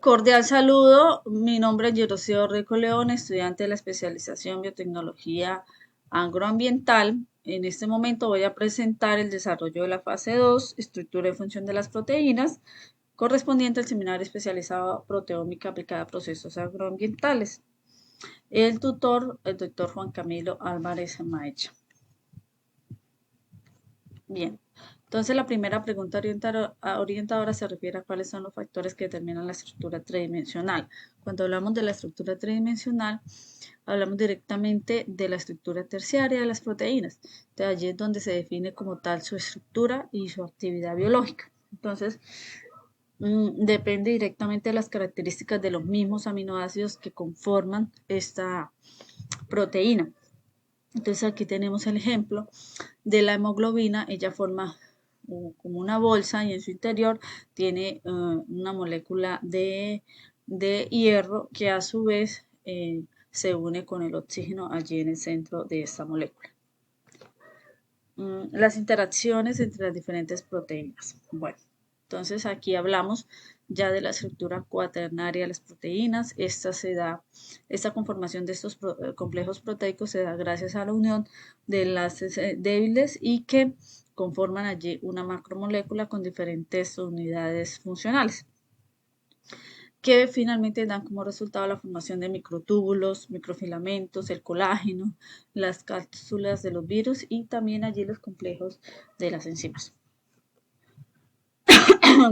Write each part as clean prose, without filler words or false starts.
Cordial saludo, mi nombre es Yeroseo Rico León, estudiante de la especialización Biotecnología Agroambiental. En este momento voy a presentar el desarrollo de la fase 2, estructura y función de las proteínas, correspondiente al seminario especializado Proteómica aplicada a procesos agroambientales. El tutor, el doctor Juan Camilo Álvarez Maecha. Bien, entonces la primera pregunta orientadora se refiere a cuáles son los factores que determinan la estructura tridimensional. Cuando hablamos de la estructura tridimensional, hablamos directamente de la estructura terciaria de las proteínas. De allí es donde se define como tal su estructura y su actividad biológica. Entonces, depende directamente de las características de los mismos aminoácidos que conforman esta proteína. Entonces aquí tenemos el ejemplo de la hemoglobina. Ella forma como una bolsa y en su interior tiene una molécula de hierro que a su vez se une con el oxígeno allí en el centro de esta molécula. Las interacciones entre las diferentes proteínas. Bueno, entonces aquí hablamos ya de la estructura cuaternaria de las proteínas. Esta conformación de estos complejos proteicos se da gracias a la unión de enlaces débiles y que conforman allí una macromolécula con diferentes unidades funcionales, que finalmente dan como resultado la formación de microtúbulos, microfilamentos, el colágeno, las cápsulas de los virus y también allí los complejos de las enzimas.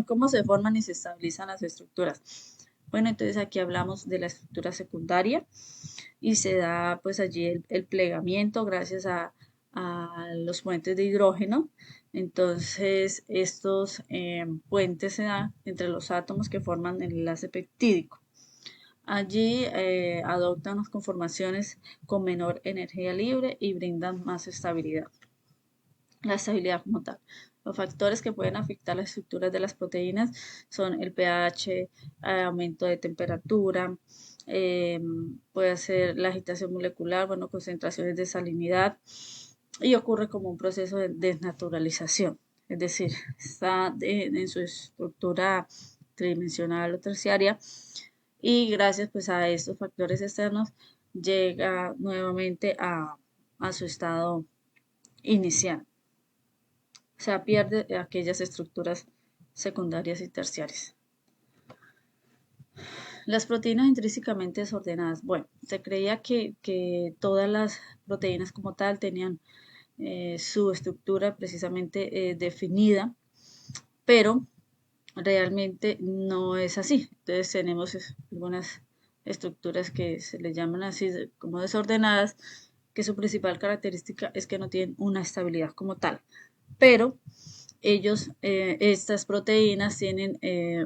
¿Cómo se forman y se estabilizan las estructuras? Bueno, entonces aquí hablamos de la estructura secundaria y se da pues allí el plegamiento gracias a los puentes de hidrógeno. Entonces estos puentes se dan entre los átomos que forman el enlace peptídico. Allí adoptan las conformaciones con menor energía libre y brindan más estabilidad. La estabilidad como tal. Los factores que pueden afectar las estructuras de las proteínas son el pH, aumento de temperatura, puede ser la agitación molecular, bueno, concentraciones de salinidad y ocurre como un proceso de desnaturalización. Es decir, está en su estructura tridimensional o terciaria y gracias pues a estos factores externos llega nuevamente a su estado inicial. O sea, pierde aquellas estructuras secundarias y terciarias. Las proteínas intrínsecamente desordenadas. Bueno, se creía que todas las proteínas como tal tenían su estructura precisamente definida, pero realmente no es así. Entonces tenemos algunas estructuras que se les llaman así como desordenadas, que su principal característica es que no tienen una estabilidad como tal. Pero estas proteínas tienen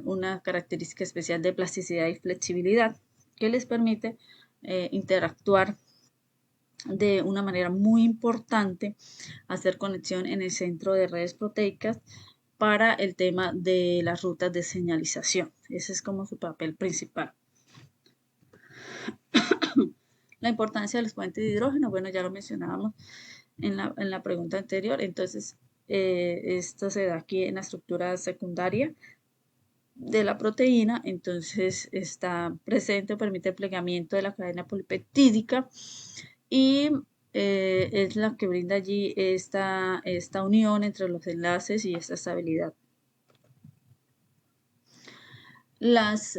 una característica especial de plasticidad y flexibilidad que les permite interactuar de una manera muy importante, hacer conexión en el centro de redes proteicas para el tema de las rutas de señalización. Ese es como su papel principal. La importancia de los puentes de hidrógeno, bueno, ya lo mencionábamos en la pregunta anterior. Entonces, esto se da aquí en la estructura secundaria de la proteína. Entonces, está presente o permite el plegamiento de la cadena polipeptídica y es la que brinda allí esta unión entre los enlaces y esta estabilidad. Las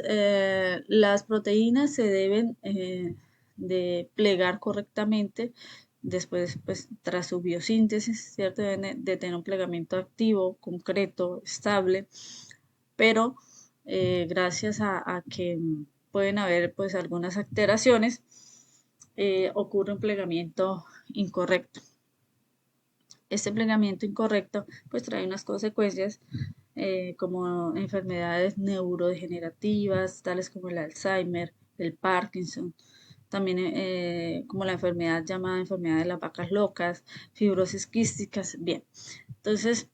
proteínas se deben de plegar correctamente después, pues, tras su biosíntesis, ¿cierto? Deben de tener un plegamiento activo, concreto, estable, pero gracias a que pueden haber, pues, algunas alteraciones, ocurre un plegamiento incorrecto. Este plegamiento incorrecto, pues, trae unas consecuencias como enfermedades neurodegenerativas, tales como el Alzheimer, el Parkinson, también como la enfermedad llamada enfermedad de las vacas locas, fibrosis quísticas. Bien, entonces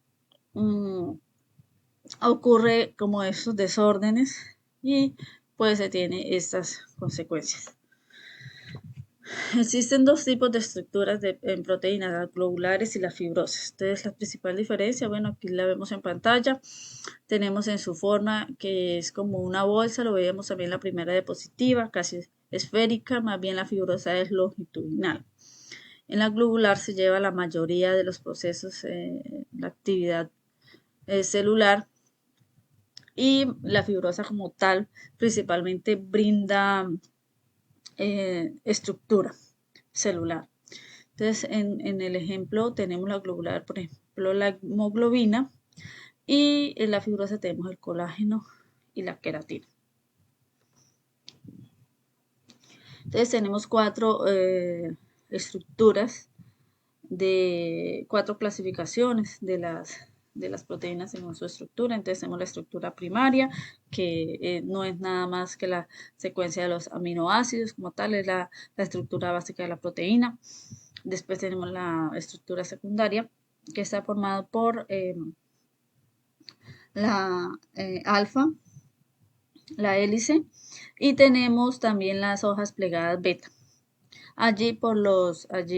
ocurre como esos desórdenes y pues se tiene estas consecuencias. Existen dos tipos de estructuras en proteínas, las globulares y las fibrosas. Entonces, la principal diferencia, bueno, aquí la vemos en pantalla. Tenemos en su forma que es como una bolsa, lo vemos también la primera diapositiva, casi esférica, más bien la fibrosa es longitudinal. En la globular se lleva la mayoría de los procesos, la actividad celular, y la fibrosa como tal principalmente brinda estructura celular. Entonces, en el ejemplo tenemos la globular, por ejemplo, la hemoglobina, y en la fibrosa tenemos el colágeno y la queratina. Entonces, tenemos cuatro estructuras de cuatro clasificaciones de las proteínas según su estructura. Entonces tenemos la estructura primaria, que no es nada más que la secuencia de los aminoácidos como tal, es la estructura básica de la proteína. Después tenemos la estructura secundaria, que está formada por la alfa, la hélice, y tenemos también las hojas plegadas beta, allí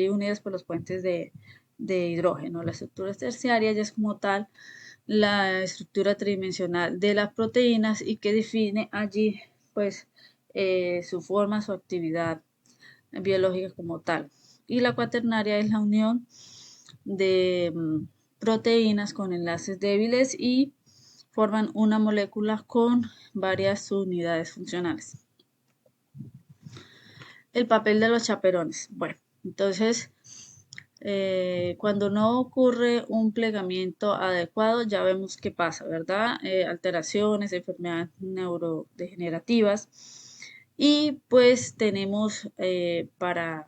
unidas por los puentes de hidrógeno. La estructura terciaria ya es como tal la estructura tridimensional de las proteínas y que define allí pues su forma, su actividad biológica como tal. Y la cuaternaria es la unión de proteínas con enlaces débiles y forman una molécula con varias unidades funcionales. El papel de los chaperones. Bueno, entonces, cuando no ocurre un plegamiento adecuado, ya vemos qué pasa, ¿verdad? Alteraciones, enfermedades neurodegenerativas. Y pues tenemos para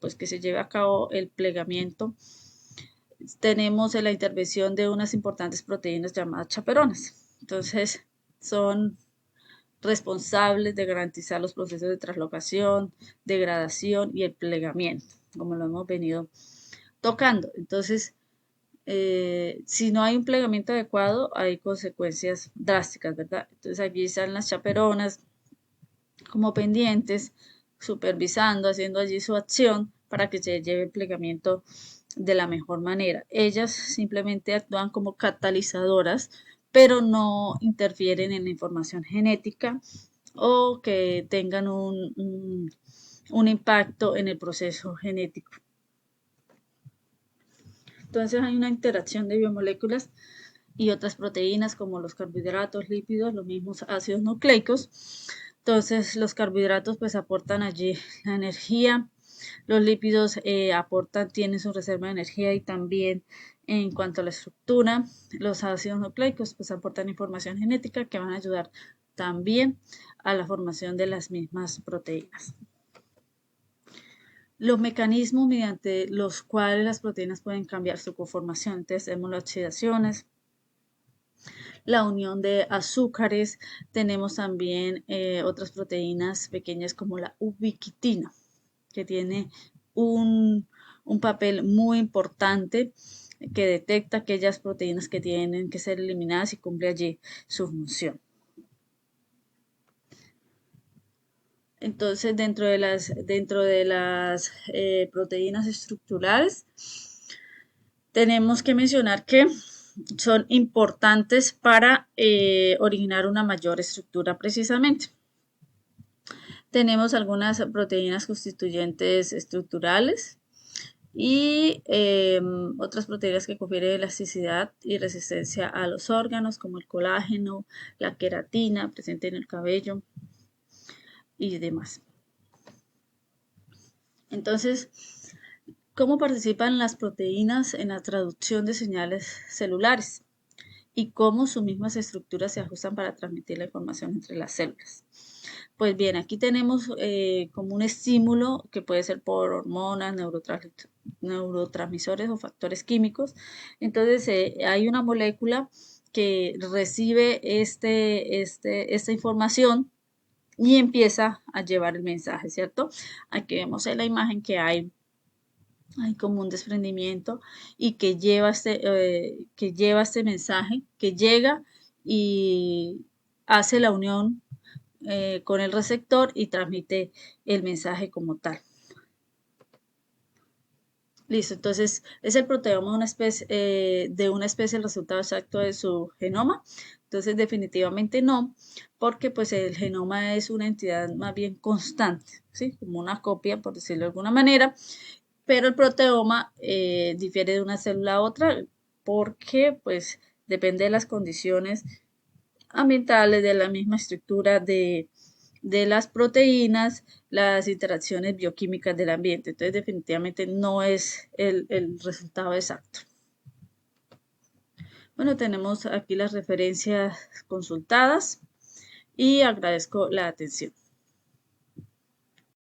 pues, que se lleve a cabo el plegamiento, tenemos la intervención de unas importantes proteínas llamadas chaperones. Entonces, son responsables de garantizar los procesos de translocación, degradación y el plegamiento, como lo hemos venido tocando. Entonces, si no hay un plegamiento adecuado, hay consecuencias drásticas, ¿verdad? Entonces, aquí están las chaperonas como pendientes, supervisando, haciendo allí su acción para que se lleve el plegamiento de la mejor manera. Ellas simplemente actúan como catalizadoras, pero no interfieren en la información genética o que tengan un impacto en el proceso genético. Entonces hay una interacción de biomoléculas y otras proteínas como los carbohidratos, lípidos, los mismos ácidos nucleicos. Entonces los carbohidratos pues aportan allí la energía, los lípidos tienen su reserva de energía y también en cuanto a la estructura, los ácidos nucleicos pues aportan información genética que van a ayudar también a la formación de las mismas proteínas. Los mecanismos mediante los cuales las proteínas pueden cambiar su conformación. Entonces tenemos las oxidaciones, la unión de azúcares, tenemos también otras proteínas pequeñas como la ubiquitina, que tiene un papel muy importante que detecta aquellas proteínas que tienen que ser eliminadas y cumple allí su función. Entonces, dentro de las proteínas estructurales, tenemos que mencionar que son importantes para originar una mayor estructura precisamente. Tenemos algunas proteínas constituyentes estructurales y otras proteínas que confieren elasticidad y resistencia a los órganos, como el colágeno, la queratina presente en el cabello y demás. Entonces, ¿cómo participan las proteínas en la traducción de señales celulares? Y cómo sus mismas estructuras se ajustan para transmitir la información entre las células. Pues bien, aquí tenemos como un estímulo que puede ser por hormonas, neurotransmisores o factores químicos. Entonces, hay una molécula que recibe esta información y empieza a llevar el mensaje, ¿cierto? Aquí vemos en la imagen que hay como un desprendimiento y que lleva este mensaje, que llega y hace la unión con el receptor y transmite el mensaje como tal. Listo, entonces es el proteoma de una especie el resultado exacto de su genoma. Entonces definitivamente no, porque pues el genoma es una entidad más bien constante, ¿sí? Como una copia, por decirlo de alguna manera, pero el proteoma difiere de una célula a otra porque pues depende de las condiciones ambientales, de la misma estructura de las proteínas, las interacciones bioquímicas del ambiente. Entonces, definitivamente no es el resultado exacto. Bueno, tenemos aquí las referencias consultadas y agradezco la atención.